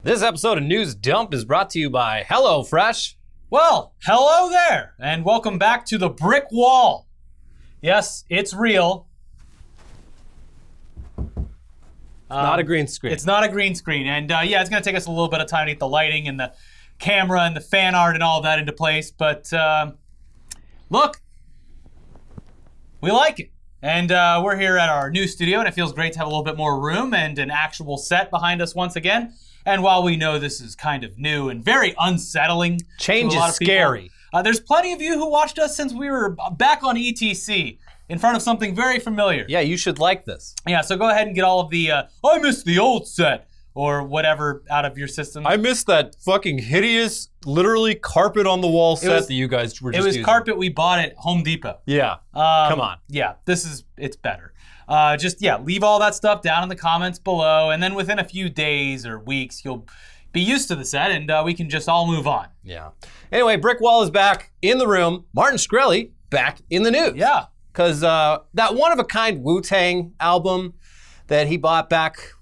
This episode of News Dump is brought to you by HelloFresh. Well, hello there, and welcome back to the brick wall. Yes, it's real. Not a green screen. It's not a green screen, and yeah, it's going to take us a little bit of time to get the lighting and the camera and the fan art and all of that into place, but look, we like it. And we're here at our new studio, and it feels great to have a little bit more room and an actual set behind us once again. And while we know this is kind of new and very unsettling, change is scary. There's plenty of you who watched us since we were back on ETC in front of something very familiar. Yeah, you should like this. Yeah, so go ahead and get all of the, I miss the old set, or whatever out of your system. I miss that fucking hideous, literally carpet on the wall set that you guys were just using. It was carpet we bought at Home Depot. Yeah, come on. Yeah, it's better. Leave all that stuff down in the comments below, and then within a few days or weeks, you'll be used to the set, and we can just all move on. Yeah. Anyway, Brick Wall is back in the room. Martin Shkreli back in the news. Yeah. Because that one-of-a-kind Wu-Tang album that he bought back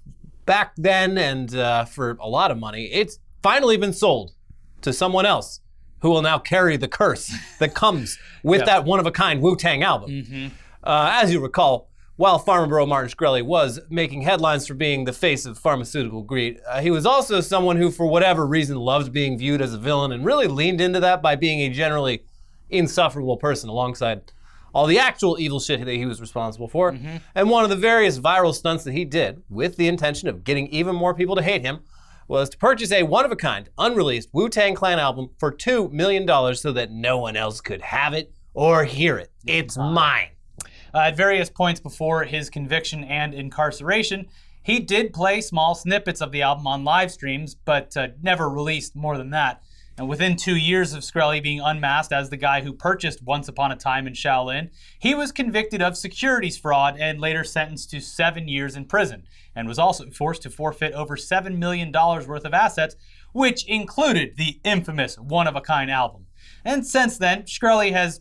then and for a lot of money, it's finally been sold to someone else who will now carry the curse that comes with that one-of-a-kind Wu-Tang album. Mm-hmm. As you recall, while Farmer Bro Martin Shkreli was making headlines for being the face of pharmaceutical greed, he was also someone who, for whatever reason, loved being viewed as a villain and really leaned into that by being a generally insufferable person alongside all the actual evil shit that he was responsible for. Mm-hmm. And one of the various viral stunts that he did, with the intention of getting even more people to hate him, was to purchase a one-of-a-kind, unreleased Wu-Tang Clan album for $2 million so that no one else could have it or hear it. It's mine. At various points before his conviction and incarceration, he did play small snippets of the album on live streams, but never released more than that. And within 2 years of Shkreli being unmasked as the guy who purchased Once Upon a Time in Shaolin, he was convicted of securities fraud and later sentenced to 7 years in prison, and was also forced to forfeit over $7 million worth of assets, which included the infamous One-of-a-Kind album. And since then, Shkreli has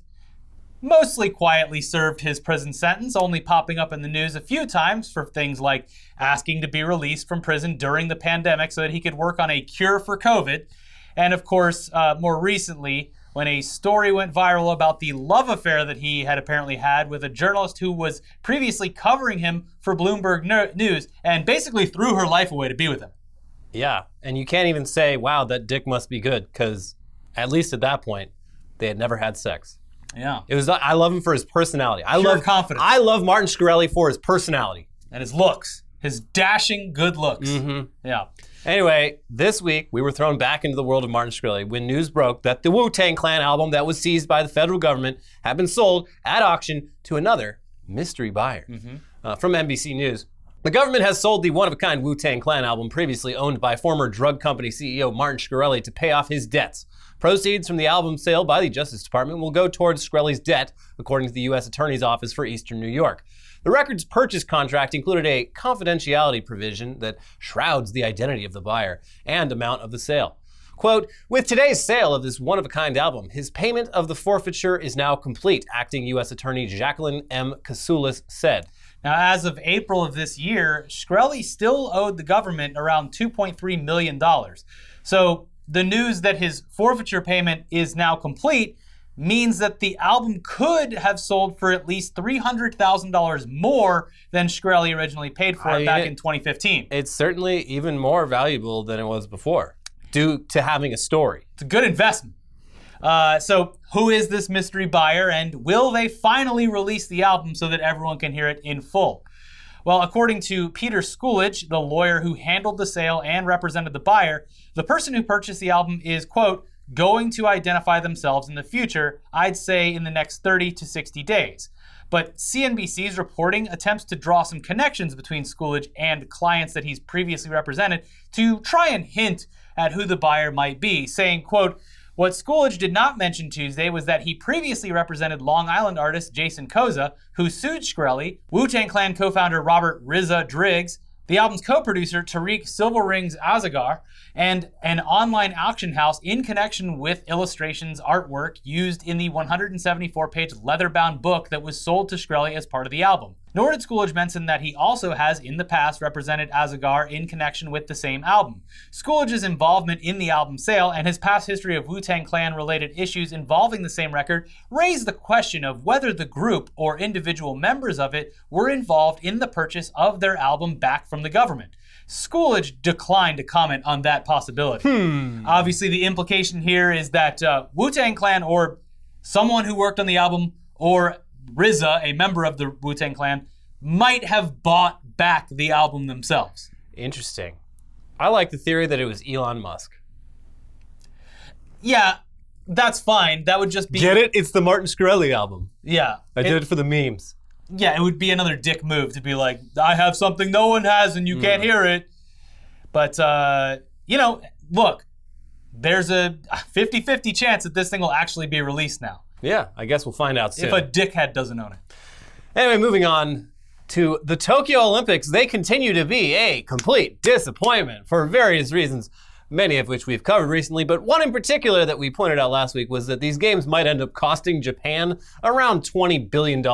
mostly quietly served his prison sentence, only popping up in the news a few times for things like asking to be released from prison during the pandemic so that he could work on a cure for COVID. And of course, more recently, when a story went viral about the love affair that he had apparently had with a journalist who was previously covering him for Bloomberg News and basically threw her life away to be with him. Yeah, and you can't even say, wow, that dick must be good, because at least at that point, they had never had sex. Yeah. I love him for his personality. Pure confidence. I love Martin Shkreli for his personality. And his looks. His dashing good looks. Mm-hmm. Yeah. Anyway, this week we were thrown back into the world of Martin Shkreli when news broke that the Wu-Tang Clan album that was seized by the federal government had been sold at auction to another mystery buyer. Mm-hmm. From NBC News. The government has sold the one-of-a-kind Wu-Tang Clan album previously owned by former drug company CEO Martin Shkreli to pay off his debts. Proceeds from the album sale by the Justice Department will go towards Shkreli's debt, according to the U.S. Attorney's Office for Eastern New York. The record's purchase contract included a confidentiality provision that shrouds the identity of the buyer and amount of the sale. Quote, with today's sale of this one-of-a-kind album, his payment of the forfeiture is now complete, acting U.S. Attorney Jacqueline M. Kasoulis said. Now, as of April of this year, Shkreli still owed the government around $2.3 million. So the news that his forfeiture payment is now complete means that the album could have sold for at least $300,000 more than Shkreli originally paid for it back in 2015. It's certainly even more valuable than it was before, due to having a story. It's a good investment. So who is this mystery buyer, and will they finally release the album so that everyone can hear it in full? Well, according to Peter Schoolidge, the lawyer who handled the sale and represented the buyer, the person who purchased the album is, quote, going to identify themselves in the future, I'd say in the next 30 to 60 days. But CNBC's reporting attempts to draw some connections between Schoolidge and clients that he's previously represented to try and hint at who the buyer might be, saying, quote, what Schoolidge did not mention Tuesday was that he previously represented Long Island artist Jason Casa, who sued Shkreli, Wu-Tang Clan co-founder Robert RZA Driggs, the album's co-producer Tariq Silver Rings Azagar, and an online auction house in connection with illustrations artwork used in the 174-page leather-bound book that was sold to Shkreli as part of the album. Nor did Schoolidge mention that he also has in the past represented Asghar in connection with the same album. Schoolidge's involvement in the album sale and his past history of Wu-Tang Clan related issues involving the same record raised the question of whether the group or individual members of it were involved in the purchase of their album back from the government. Schoolidge declined to comment on that possibility. Obviously, the implication here is that Wu-Tang Clan or someone who worked on the album or RZA, a member of the Wu-Tang Clan, might have bought back the album themselves. Interesting. I like the theory that it was Elon Musk. Yeah, that's fine. That would just be... Get it? It's the Martin Shkreli album. Yeah. I did it for the memes. Yeah, it would be another dick move to be like, I have something no one has and you can't hear it. But, look, there's a 50-50 chance that this thing will actually be released now. Yeah, I guess we'll find out soon. If a dickhead doesn't own it. Anyway, moving on to the Tokyo Olympics. They continue to be a complete disappointment for various reasons, many of which we've covered recently, but one in particular that we pointed out last week was that these games might end up costing Japan around $20 billion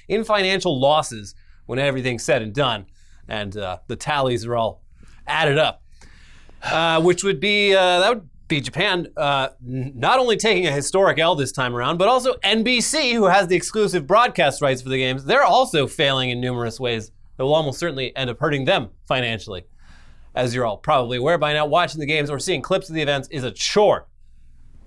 in financial losses when everything's said and done, and the tallies are all added up, which would be, that would be Japan not only taking a historic L this time around, but also NBC, who has the exclusive broadcast rights for the games. They're also failing in numerous ways that will almost certainly end up hurting them financially. As you're all probably aware by now, watching the games or seeing clips of the events is a chore.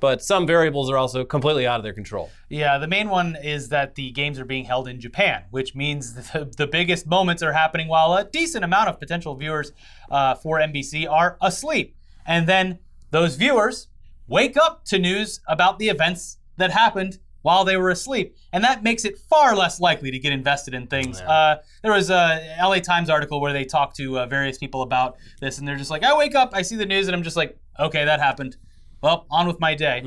But some variables are also completely out of their control. Yeah, the main one is that the games are being held in Japan, which means the biggest moments are happening while a decent amount of potential viewers for NBC are asleep. And then those viewers wake up to news about the events that happened while they were asleep. And that makes it far less likely to get invested in things. Yeah. There was a LA Times article where they talked to various people about this, and they're just like, I wake up, I see the news, and I'm just like, okay, that happened. Well, on with my day.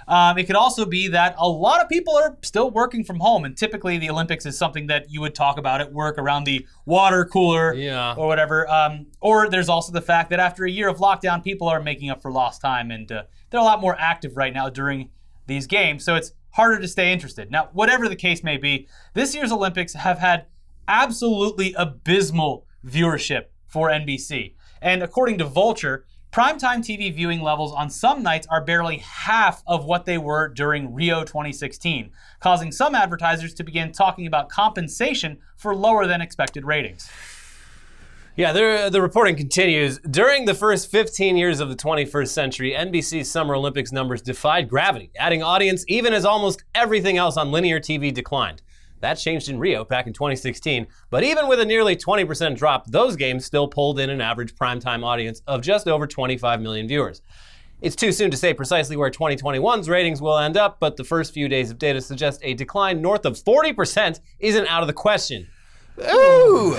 It could also be that a lot of people are still working from home, and typically the Olympics is something that you would talk about at work around the water cooler or whatever. Or there's also the fact that after a year of lockdown, people are making up for lost time, and they're a lot more active right now during these games, so it's harder to stay interested. Now, whatever the case may be, this year's Olympics have had absolutely abysmal viewership for NBC. And according to Vulture, primetime TV viewing levels on some nights are barely half of what they were during Rio 2016, causing some advertisers to begin talking about compensation for lower than expected ratings. Yeah, the reporting continues. During the first 15 years of the 21st century, NBC's Summer Olympics numbers defied gravity, adding audience even as almost everything else on linear TV declined. That changed in Rio back in 2016, but even with a nearly 20% drop, those games still pulled in an average primetime audience of just over 25 million viewers. It's too soon to say precisely where 2021's ratings will end up, but the first few days of data suggest a decline north of 40% isn't out of the question. Ooh!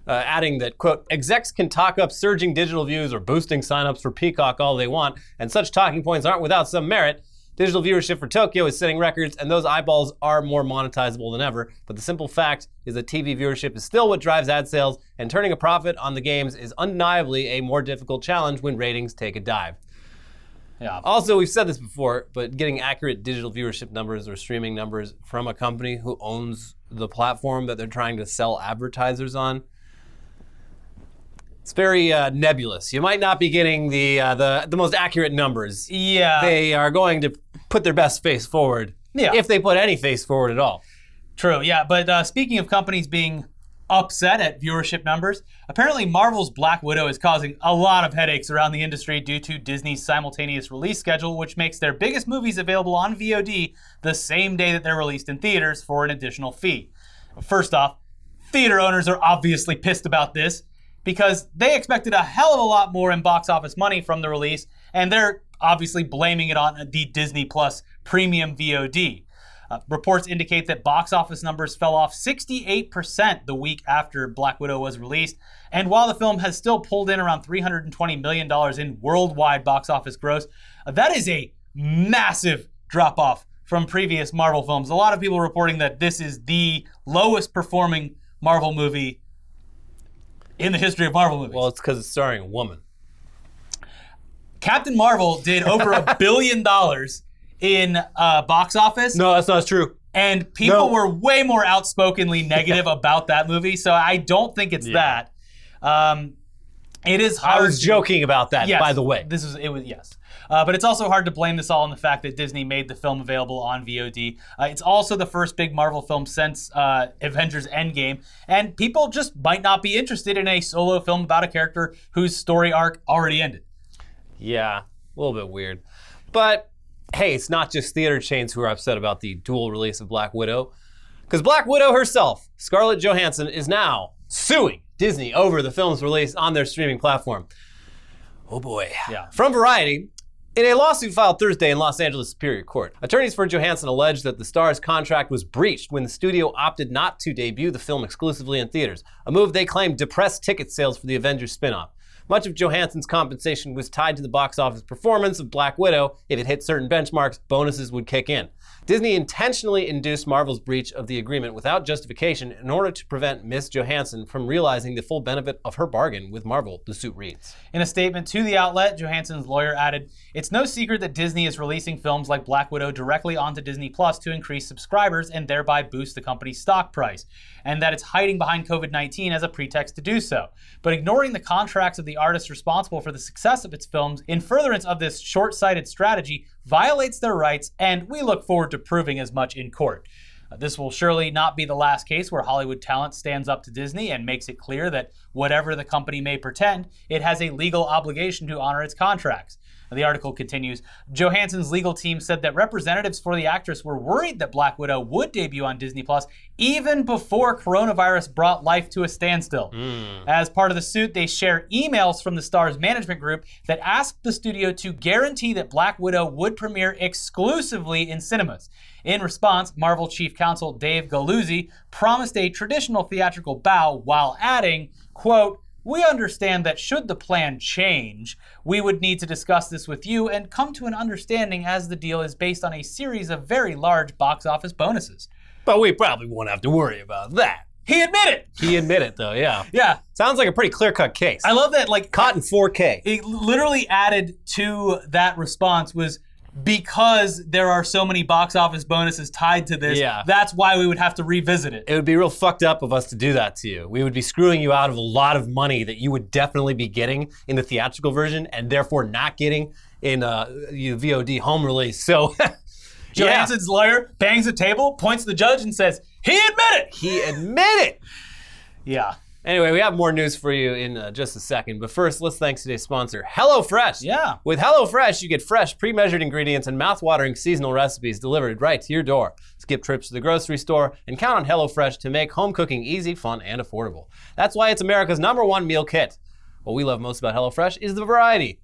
Adding that, quote, execs can talk up surging digital views or boosting signups for Peacock all they want, and such talking points aren't without some merit. Digital viewership for Tokyo is setting records, and those eyeballs are more monetizable than ever. But the simple fact is that TV viewership is still what drives ad sales, and turning a profit on the games is undeniably a more difficult challenge when ratings take a dive. Yeah. Also, we've said this before, but getting accurate digital viewership numbers or streaming numbers from a company who owns the platform that they're trying to sell advertisers on, it's very nebulous. You might not be getting the most accurate numbers. Yeah. They are going to put their best face forward, if they put any face forward at all. True, yeah. But speaking of companies being upset at viewership numbers, apparently Marvel's Black Widow is causing a lot of headaches around the industry due to Disney's simultaneous release schedule, which makes their biggest movies available on VOD the same day that they're released in theaters for an additional fee. First off, theater owners are obviously pissed about this, because they expected a hell of a lot more in box office money from the release, and they're obviously blaming it on the Disney Plus premium VOD. Reports indicate that box office numbers fell off 68% the week after Black Widow was released, and while the film has still pulled in around $320 million in worldwide box office gross, that is a massive drop-off from previous Marvel films. A lot of people reporting that this is the lowest performing Marvel movie in the history of Marvel movies. Well, it's because it's starring a woman. Captain Marvel did over $1 billion in box office. No, that's not true. And people were way more outspokenly negative about that movie, so I don't think it's that. It is hard. I was joking about that, by the way. Yes. But it's also hard to blame this all on the fact that Disney made the film available on VOD. It's also the first big Marvel film since Avengers Endgame, and people just might not be interested in a solo film about a character whose story arc already ended. Yeah, a little bit weird. But hey, it's not just theater chains who are upset about the dual release of Black Widow, because Black Widow herself, Scarlett Johansson, is now suing Disney over the film's release on their streaming platform. Oh boy. Yeah. From Variety, in a lawsuit filed Thursday in Los Angeles Superior Court, attorneys for Johansson alleged that the star's contract was breached when the studio opted not to debut the film exclusively in theaters, a move they claimed depressed ticket sales for the Avengers spin-off. Much of Johansson's compensation was tied to the box office performance of Black Widow. If it hit certain benchmarks, bonuses would kick in. Disney intentionally induced Marvel's breach of the agreement without justification in order to prevent Miss Johansson from realizing the full benefit of her bargain with Marvel, the suit reads. In a statement to the outlet, Johansson's lawyer added, "It's no secret that Disney is releasing films like Black Widow directly onto Disney Plus to increase subscribers and thereby boost the company's stock price, and that it's hiding behind COVID-19 as a pretext to do so. But ignoring the contracts of the artists responsible for the success of its films in furtherance of this short-sighted strategy violates their rights, and we look forward to proving as much in court." This will surely not be the last case where Hollywood talent stands up to Disney and makes it clear that whatever the company may pretend, it has a legal obligation to honor its contracts. The article continues, Johansson's legal team said that representatives for the actress were worried that Black Widow would debut on Disney Plus even before coronavirus brought life to a standstill. As part of the suit, they share emails from the star's management group that asked the studio to guarantee that Black Widow would premiere exclusively in cinemas. In response, Marvel chief counsel Dave Galuzzi promised a traditional theatrical bow while adding, quote, "We understand that should the plan change, we would need to discuss this with you and come to an understanding as the deal is based on a series of very large box office bonuses." But we probably won't have to worry about that. He admitted. He admitted, though, yeah. Yeah. Sounds like a pretty clear-cut case. I love that, like... Caught in 4K. It literally added to that response was, because there are so many box office bonuses tied to this, that's why we would have to revisit it. It would be real fucked up of us to do that to you. We would be screwing you out of a lot of money that you would definitely be getting in the theatrical version and therefore not getting in VOD home release. So, Johansson's lawyer bangs the table, points to the judge and says, "He admitted!" He admitted! Yeah. Anyway, we have more news for you in just a second. But first, let's thank today's sponsor, HelloFresh. Yeah. With HelloFresh, you get fresh, pre-measured ingredients and mouth-watering seasonal recipes delivered right to your door. Skip trips to the grocery store and count on HelloFresh to make home cooking easy, fun, and affordable. That's why it's America's #1 meal kit. What we love most about HelloFresh is the variety.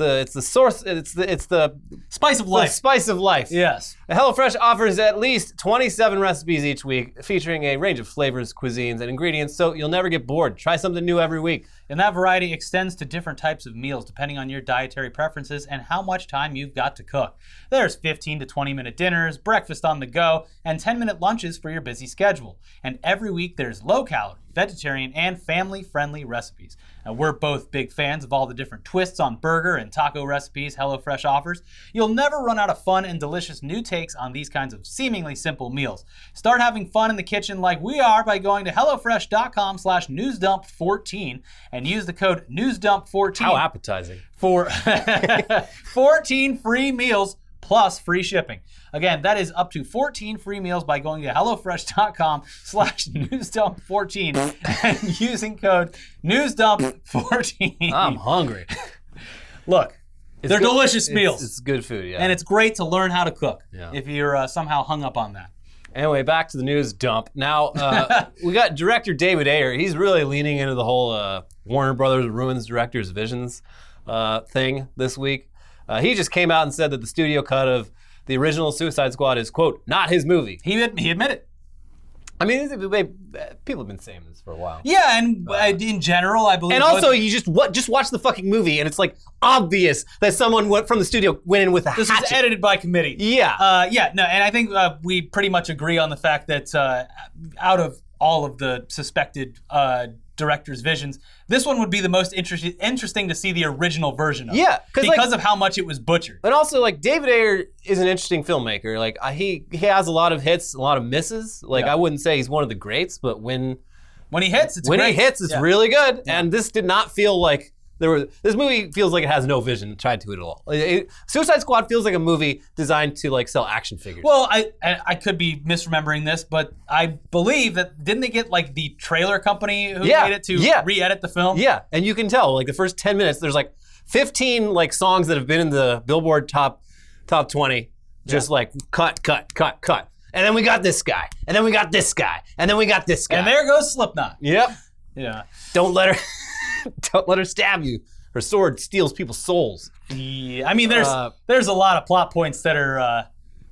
It's the source. It's the spice of life. The spice of life. Yes. HelloFresh offers at least 27 recipes each week, featuring a range of flavors, cuisines, and ingredients, so you'll never get bored. Try something new every week. And that variety extends to different types of meals, depending on your dietary preferences and how much time you've got to cook. There's 15 to 20-minute dinners, breakfast on the go, and 10-minute lunches for your busy schedule. And every week there's low-calorie, vegetarian, and family-friendly recipes. Now, we're both big fans of all the different twists on burger and taco recipes HelloFresh offers. You'll never run out of fun and delicious new takes on these kinds of seemingly simple meals. Start having fun in the kitchen like we are by going to HelloFresh.com/newsdump14 and use the code newsdump14. How appetizing. For 14 free meals plus free shipping. Again, that is up to 14 free meals by going to HelloFresh.com/newsdump14 and using code newsdump14. I'm hungry. Look, they're delicious meals. It's good food, yeah. And it's great to learn how to cook if you're somehow hung up on that. Anyway, back to the news dump. Now, we got director David Ayer. He's really leaning into the whole Warner Brothers ruins directors' visions thing this week. He just came out and said that the studio cut of the original Suicide Squad is, quote, not his movie. He admitted. I mean, people have been saying this for a while. Yeah, and in general, I believe. And also, you just watch the fucking movie, and it's like obvious that someone from the studio went in with a hatchet. This was edited by committee. Yeah. And I think we pretty much agree on the fact that out of all of the suspected director's visions. This one would be the most interesting to see the original version of. Yeah, because of how much it was butchered. And also, like, David Ayer is an interesting filmmaker. Like, he has a lot of hits, a lot of misses. Like, I wouldn't say he's one of the greats, but when he hits, it's really good. Yeah. And this did not feel like this movie feels like it has no vision tried to it at all. Suicide Squad feels like a movie designed to like sell action figures. Well, I could be misremembering this, but I believe that didn't they get like the trailer company who made it to re-edit the film? Yeah, and you can tell like the first 10 minutes there's like 15 like songs that have been in the Billboard top 20 just like cut. And then we got this guy. And then we got this guy. And then we got this guy. And there goes Slipknot. Yep. Yeah. Don't let her stab you. Her sword steals people's souls. Yeah. I mean, there's a lot of plot points that are,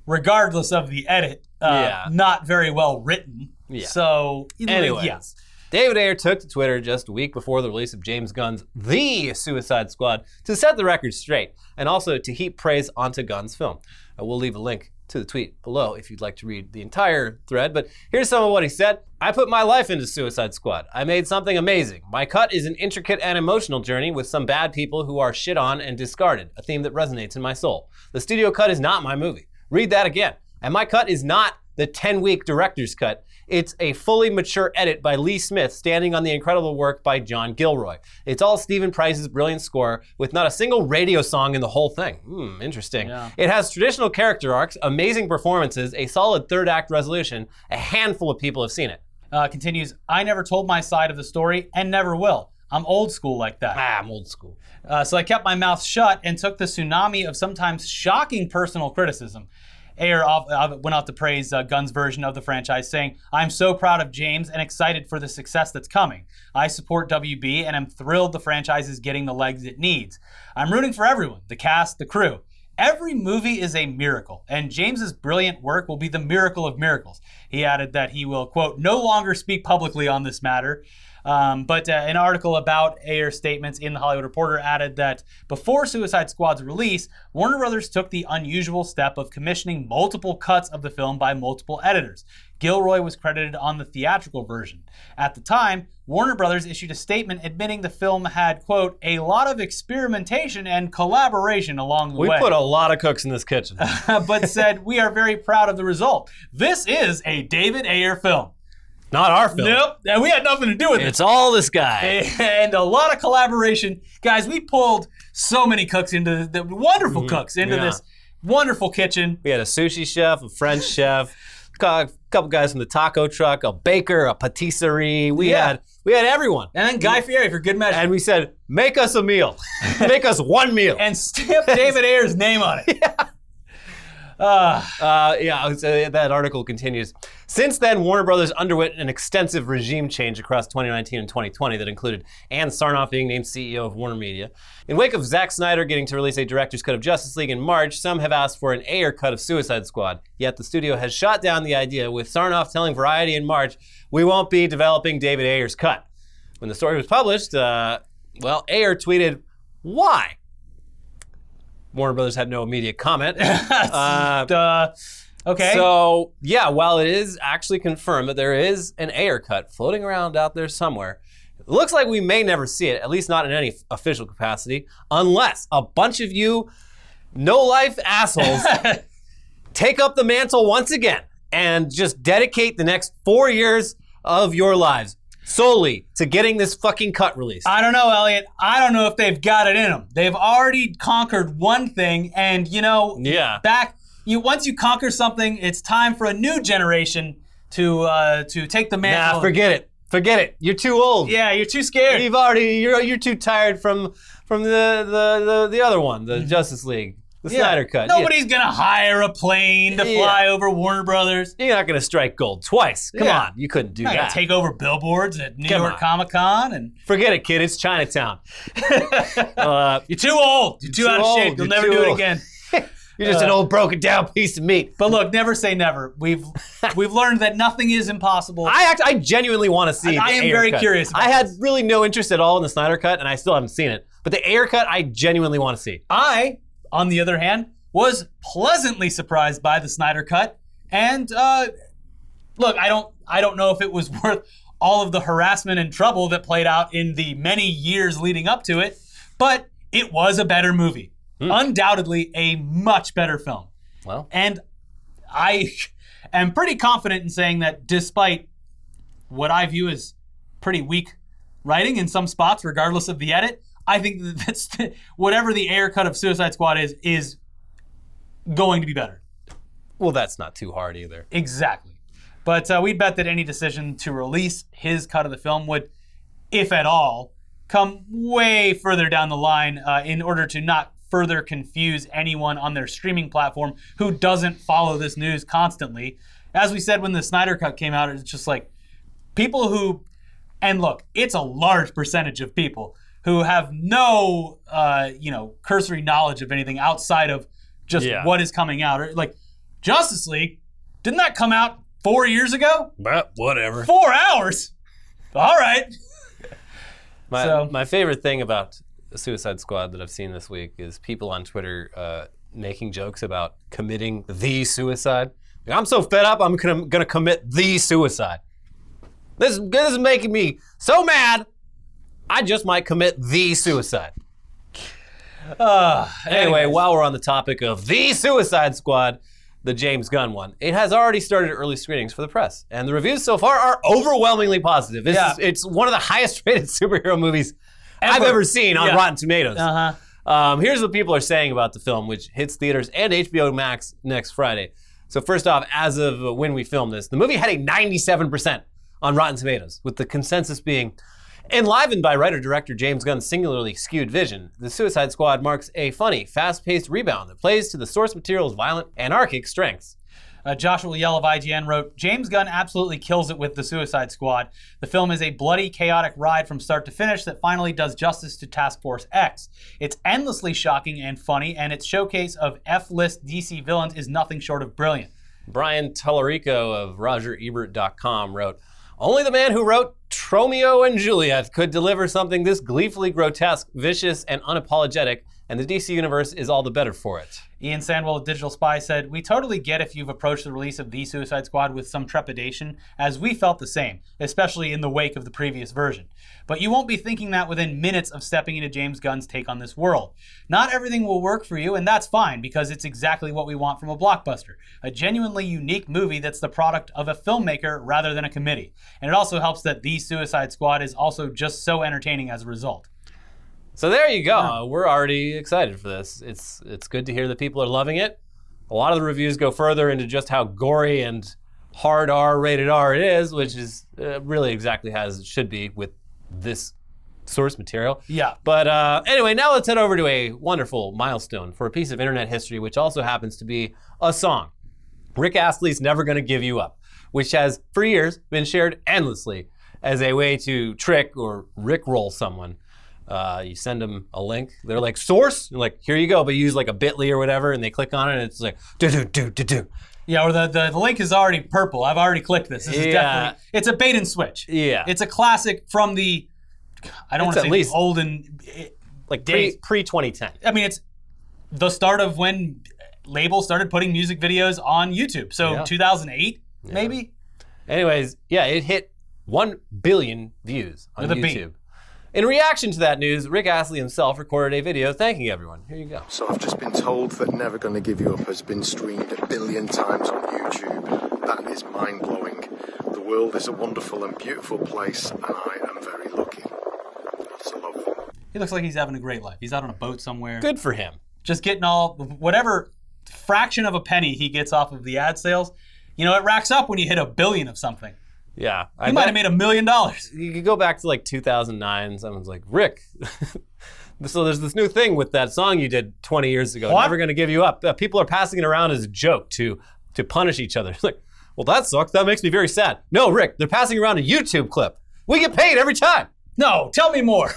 regardless of the edit, not very well written. Yeah. So, anyway, yes. David Ayer took to Twitter just a week before the release of James Gunn's The Suicide Squad to set the record straight and also to heap praise onto Gunn's film. We'll leave a link to the tweet below if you'd like to read the entire thread, but here's some of what he said. I put my life into Suicide Squad. I made something amazing. My cut is an intricate and emotional journey with some bad people who are shit on and discarded, a theme that resonates in my soul. The studio cut is not my movie. Read that again. And my cut is not the 10-week director's cut. It's a fully mature edit by Lee Smith standing on the incredible work by John Gilroy. It's all Stephen Price's brilliant score with not a single radio song in the whole thing. Interesting. Yeah. It has traditional character arcs, amazing performances, a solid third act resolution. A handful of people have seen it. Continues, I never told my side of the story and never will. I'm old school like that. I'm old school. So I kept my mouth shut and took the tsunami of sometimes shocking personal criticism. Ayer went out to praise Gunn's version of the franchise, saying, I'm so proud of James and excited for the success that's coming. I support WB and am thrilled the franchise is getting the legs it needs. I'm rooting for everyone, the cast, the crew. Every movie is a miracle, and James's brilliant work will be the miracle of miracles. He added that he will, quote, no longer speak publicly on this matter. But an article about Ayer's statements in The Hollywood Reporter added that before Suicide Squad's release, Warner Brothers took the unusual step of commissioning multiple cuts of the film by multiple editors. Gilroy was credited on the theatrical version. At the time, Warner Brothers issued a statement admitting the film had, quote, a lot of experimentation and collaboration along the way. We put a lot of cooks in this kitchen. But said, we are very proud of the result. This is a David Ayer film. Not our film. Nope, and we had nothing to do with it. It's all this guy. And a lot of collaboration. Guys, we pulled so many cooks into the wonderful cooks into this wonderful kitchen. We had a sushi chef, a French chef, a couple guys from the taco truck, a baker, a patisserie. We had everyone. And then Guy Fieri for good measure. And we said, make us a meal. Make us one meal. And stamp David Ayer's name on it. So that article continues. Since then, Warner Brothers underwent an extensive regime change across 2019 and 2020 that included Ann Sarnoff being named CEO of Warner Media. In wake of Zack Snyder getting to release a director's cut of Justice League in March, some have asked for an Ayer cut of Suicide Squad. Yet the studio has shot down the idea, with Sarnoff telling Variety in March, we won't be developing David Ayer's cut. When the story was published, Ayer tweeted, why? Warner Brothers had no immediate comment. Okay. So, yeah, while it is actually confirmed that there is an Ayer cut floating around out there somewhere, it looks like we may never see it, at least not in any official capacity, unless a bunch of you no-life assholes take up the mantle once again and just dedicate the next 4 years of your lives solely to getting this fucking cut released. I don't know, Elliot. I don't know if they've got it in them. They've already conquered one thing, and once you conquer something, it's time for a new generation to take the mantle. Nah, forget it. Forget it. You're too old. Yeah, you're too scared. You're too tired from the other one, the Justice League. The Snyder Cut. Nobody's going to hire a plane to fly over Warner Brothers. You're not going to strike gold twice. Come on. You couldn't do that. You're going to take over billboards at New York Comic Con. And forget it, kid. It's Chinatown. You're too old. You're too out of shape. You'll never do it again. You're just an old broken down piece of meat. But look, never say never. We've learned that nothing is impossible. I genuinely want to see I am very curious about I had really no interest at all in the Snyder Cut, and I still haven't seen it. But the Ayer Cut, I genuinely want to see. I, on the other hand, was pleasantly surprised by the Snyder Cut. And look, I don't know if it was worth all of the harassment and trouble that played out in the many years leading up to it, but it was a better movie. Undoubtedly a much better film. Well. And I am pretty confident in saying that despite what I view as pretty weak writing in some spots, regardless of the edit, I think that's whatever the Ayer cut of Suicide Squad is going to be better. Well, that's not too hard either. Exactly. But we bet that any decision to release his cut of the film would, if at all, come way further down the line in order to not further confuse anyone on their streaming platform who doesn't follow this news constantly. As we said when the Snyder Cut came out, it's just like people who, and look, it's a large percentage of people who have no, cursory knowledge of anything outside of just what is coming out. Or, like, Justice League, didn't that come out 4 years ago? But whatever. 4 hours? All right. My favorite thing about the Suicide Squad that I've seen this week is people on Twitter making jokes about committing the suicide. Like, I'm so fed up, I'm gonna commit the suicide. This is making me so mad, I just might commit the suicide. Anyway, while we're on the topic of the Suicide Squad, the James Gunn one, it has already started early screenings for the press, and the reviews so far are overwhelmingly positive. It's one of the highest rated superhero movies I've ever seen on Rotten Tomatoes. Here's what people are saying about the film, which hits theaters and HBO Max next Friday. So first off, as of when we filmed this, the movie had a 97% on Rotten Tomatoes, with the consensus being, enlivened by writer-director James Gunn's singularly skewed vision, The Suicide Squad marks a funny, fast-paced rebound that plays to the source material's violent, anarchic strengths. Joshua Yell of IGN wrote, James Gunn absolutely kills it with The Suicide Squad. The film is a bloody, chaotic ride from start to finish that finally does justice to Task Force X. It's endlessly shocking and funny, and its showcase of F-list DC villains is nothing short of brilliant. Brian Tallarico of RogerEbert.com wrote, only the man who wrote Romeo and Juliet could deliver something this gleefully grotesque, vicious, and unapologetic, and the DC Universe is all the better for it. Ian Sandwell of Digital Spy said, we totally get if you've approached the release of The Suicide Squad with some trepidation, as we felt the same, especially in the wake of the previous version. But you won't be thinking that within minutes of stepping into James Gunn's take on this world. Not everything will work for you, and that's fine, because it's exactly what we want from a blockbuster. A genuinely unique movie that's the product of a filmmaker rather than a committee. And it also helps that The Suicide Squad is also just so entertaining as a result. So there you go. Yeah. We're already excited for this. It's good to hear that people are loving it. A lot of the reviews go further into just how gory and hard R, rated R it is, which is really exactly as it should be with this source material. Yeah. But anyway, now let's head over to a wonderful milestone for a piece of internet history, which also happens to be a song. Rick Astley's Never Gonna Give You Up, which has for years been shared endlessly as a way to trick or rickroll someone. You send them a link. They're like, source? You're like, here you go, but you use like a bit.ly or whatever, and they click on it, and it's like, do. Yeah, or the link is already purple. I've already clicked this. This is definitely, it's a bait and switch. Yeah. It's a classic from the, I don't want to say the olden like pre-2010. I mean, it's the start of when labels started putting music videos on YouTube. So 2008, maybe? Anyways, it hit 1 billion views on YouTube. In reaction to that news, Rick Astley himself recorded a video thanking everyone. Here you go. So I've just been told that Never Gonna Give You Up has been streamed 1 billion times on YouTube. That is mind-blowing. The world is a wonderful and beautiful place, and I am very lucky. That's a love. He looks like he's having a great life. He's out on a boat somewhere. Good for him. Just getting whatever fraction of a penny he gets off of the ad sales. You know, it racks up when you hit 1 billion of something. Yeah. He might have made $1 million. You could go back to like 2009. Someone's like, Rick, so there's this new thing with that song you did 20 years ago. What? Never Gonna Give You Up. People are passing it around as a joke to punish each other. It's like, well, that sucks. That makes me very sad. No, Rick, they're passing around a YouTube clip. We get paid every time. No, tell me more.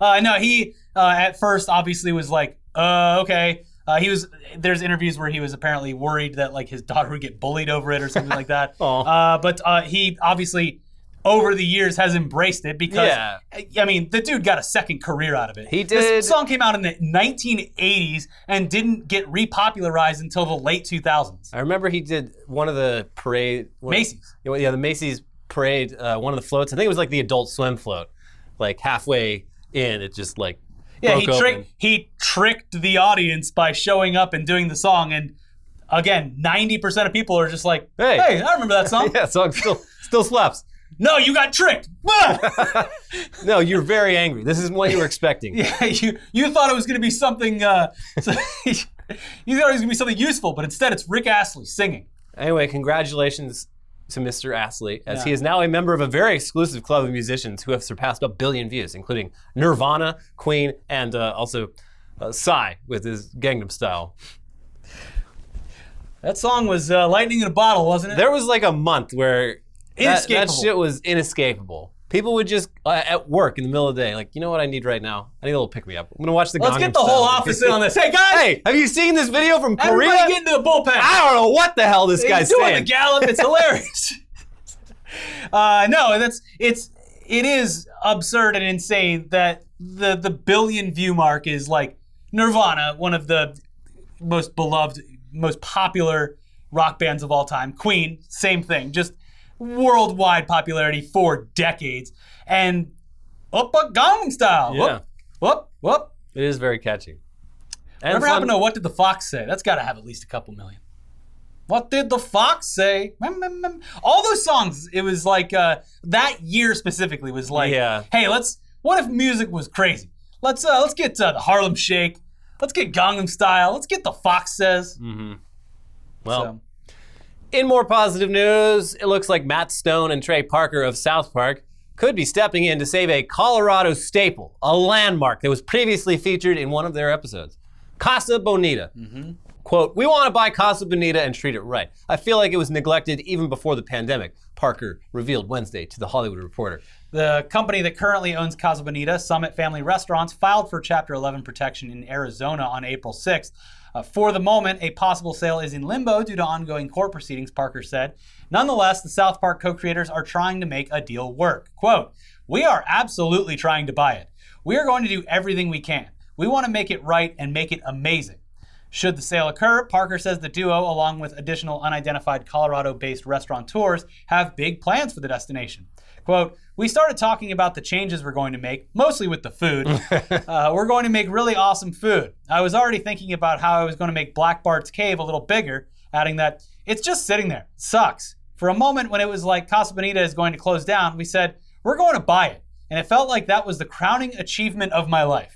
No, he at first obviously was like, okay. There's interviews where he was apparently worried that like his daughter would get bullied over it or something like that. But he obviously over the years has embraced it because, I mean, the dude got a second career out of it. He did. This song came out in the 1980s and didn't get repopularized until the late 2000s. I remember he did one of the parade. Macy's. The Macy's parade, one of the floats, I think it was like the Adult Swim float, like halfway in, it just like broke open. He tricked the audience by showing up and doing the song, and again, 90% of people are just like, hey, I remember that song. Yeah, song still slaps. No, you got tricked. No, you're very angry. This isn't what you were expecting. Yeah, you thought it was going to be something. You thought it was going to be something useful, but instead it's Rick Astley singing. Anyway, congratulations to Mr. Astley, as he is now a member of a very exclusive club of musicians who have surpassed 1 billion views, including Nirvana, Queen, and also Psy with his Gangnam Style. That song was lightning in a bottle, wasn't it? There was like a month where that Inescapable. shit was inescapable. People would just, at work in the middle of the day, like, you know what I need right now? I need a little pick-me-up. I'm going to watch the Let's Gangnam get the Style. whole office in on this. Hey, guys! Hey, have you seen this video from Korea? Everybody get into the bullpen. I don't know what the hell this guy's doing saying. the gallop. It's hilarious. No, it is absurd and insane that the billion view mark is like Nirvana, one of the most beloved, most popular rock bands of all time. Queen, same thing, just worldwide popularity for decades. And Oppa Gangnam Style. Yeah. Whoop. It is very catchy. And Whatever fun. happened to What Did the Fox Say? That's got to have at least a couple million. What did the fox say? All those songs, it was like, that year specifically was like, hey, what if music was crazy? Let's get the Harlem Shake. Let's get Gangnam Style. Let's get the Fox Says. Mm-hmm. Well, in more positive news, it looks like Matt Stone and Trey Parker of South Park could be stepping in to save a Colorado staple, a landmark that was previously featured in one of their episodes. Casa Bonita. Mm-hmm. Quote, "We want to buy Casa Bonita and treat it right. I feel like it was neglected even before the pandemic," Parker revealed Wednesday to The Hollywood Reporter. The company that currently owns Casa Bonita, Summit Family Restaurants, filed for Chapter 11 protection in Arizona on April 6th. For the moment, a possible sale is in limbo due to ongoing court proceedings, Parker said. Nonetheless, the South Park co-creators are trying to make a deal work. Quote, "We are absolutely trying to buy it. We are going to do everything we can. We want to make it right and make it amazing." Should the sale occur, Parker says the duo, along with additional unidentified Colorado-based restaurateurs, have big plans for the destination. Quote, "We started talking about the changes we're going to make, mostly with the food. We're going to make really awesome food. I was already thinking about how I was going to make Black Bart's Cave a little bigger, adding that it's just sitting there. It sucks. For a moment when it was like Casa Bonita is going to close down, we said, we're going to buy it. And it felt like that was the crowning achievement of my life."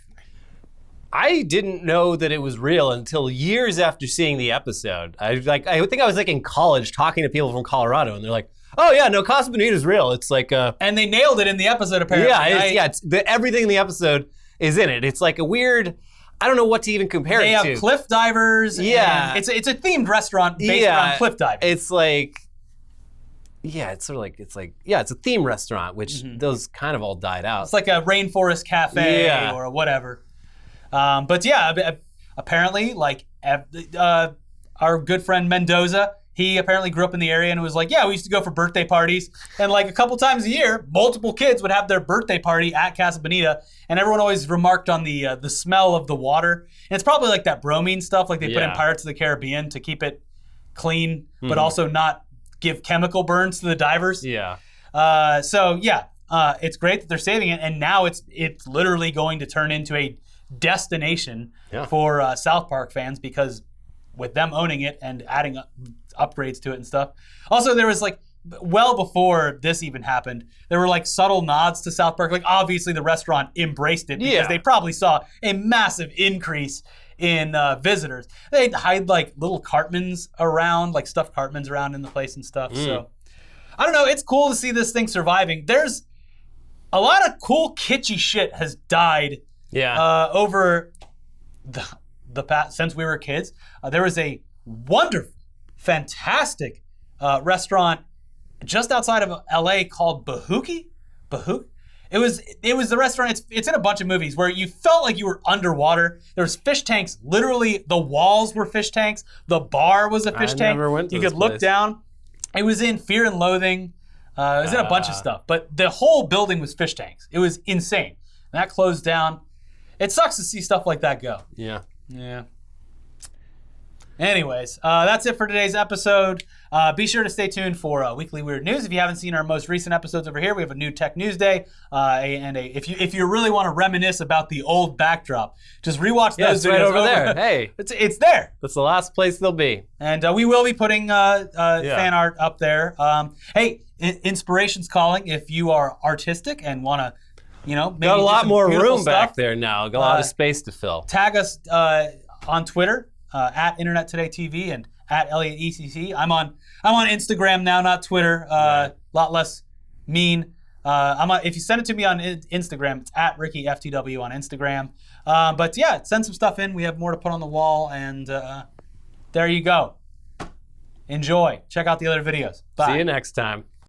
I didn't know that it was real until years after seeing the episode. I think I was like in college talking to people from Colorado, and they're like, "Oh yeah, no, Casa Bonita's real." It's like, and they nailed it in the episode apparently. Everything in the episode is in it. It's like a weird, I don't know what to even compare it to. They have cliff divers. Yeah, and it's a themed restaurant based around cliff diving. It's like, it's a theme restaurant, which those kind of all died out. It's like a rainforest cafe or whatever. But yeah, apparently, like our good friend Mendoza, he apparently grew up in the area and was like, yeah, we used to go for birthday parties. And like a couple times a year, multiple kids would have their birthday party at Casa Bonita. And everyone always remarked on the smell of the water. And it's probably like that bromine stuff like they put in Pirates of the Caribbean to keep it clean, but also not give chemical burns to the divers. Yeah. It's great that they're saving it. And now it's literally going to turn into a destination for South Park fans, because with them owning it and adding upgrades to it and stuff. Also, there was like, well before this even happened, there were like subtle nods to South Park. Like obviously the restaurant embraced it because they probably saw a massive increase in visitors. They'd hide like little Cartmans around, like stuffed Cartmans around in the place and stuff. So I don't know, it's cool to see this thing surviving. There's a lot of cool kitschy shit has died over the past, since we were kids. There was a wonderful, fantastic restaurant just outside of LA called Bahuki. It was the restaurant. It's in a bunch of movies where you felt like you were underwater. There was fish tanks. Literally, the walls were fish tanks. The bar was a fish tank. Never went to you this could look place. down. It was in Fear and Loathing. It was in a bunch of stuff. But the whole building was fish tanks. It was insane. And that closed down. It sucks to see stuff like that go. Yeah. Yeah. Anyways, that's it for today's episode. Be sure to stay tuned for Weekly Weird News. If you haven't seen our most recent episodes over here, we have a new Tech News Day. If you really want to reminisce about the old backdrop, just rewatch those videos right over there. Hey, it's there. that's the last place they'll be. And we will be putting fan art up there. Hey, inspiration's calling. If you are artistic and want to, maybe Got a lot more room back stuff, there now. Got a lot of space to fill. Tag us on Twitter at Internet Today TV and at Elliot ECC. I'm on Instagram now, not Twitter. A lot less mean. If you send it to me on Instagram, it's at Ricky FTW on Instagram. But yeah, send some stuff in. We have more to put on the wall, and there you go. Enjoy. Check out the other videos. Bye. See you next time.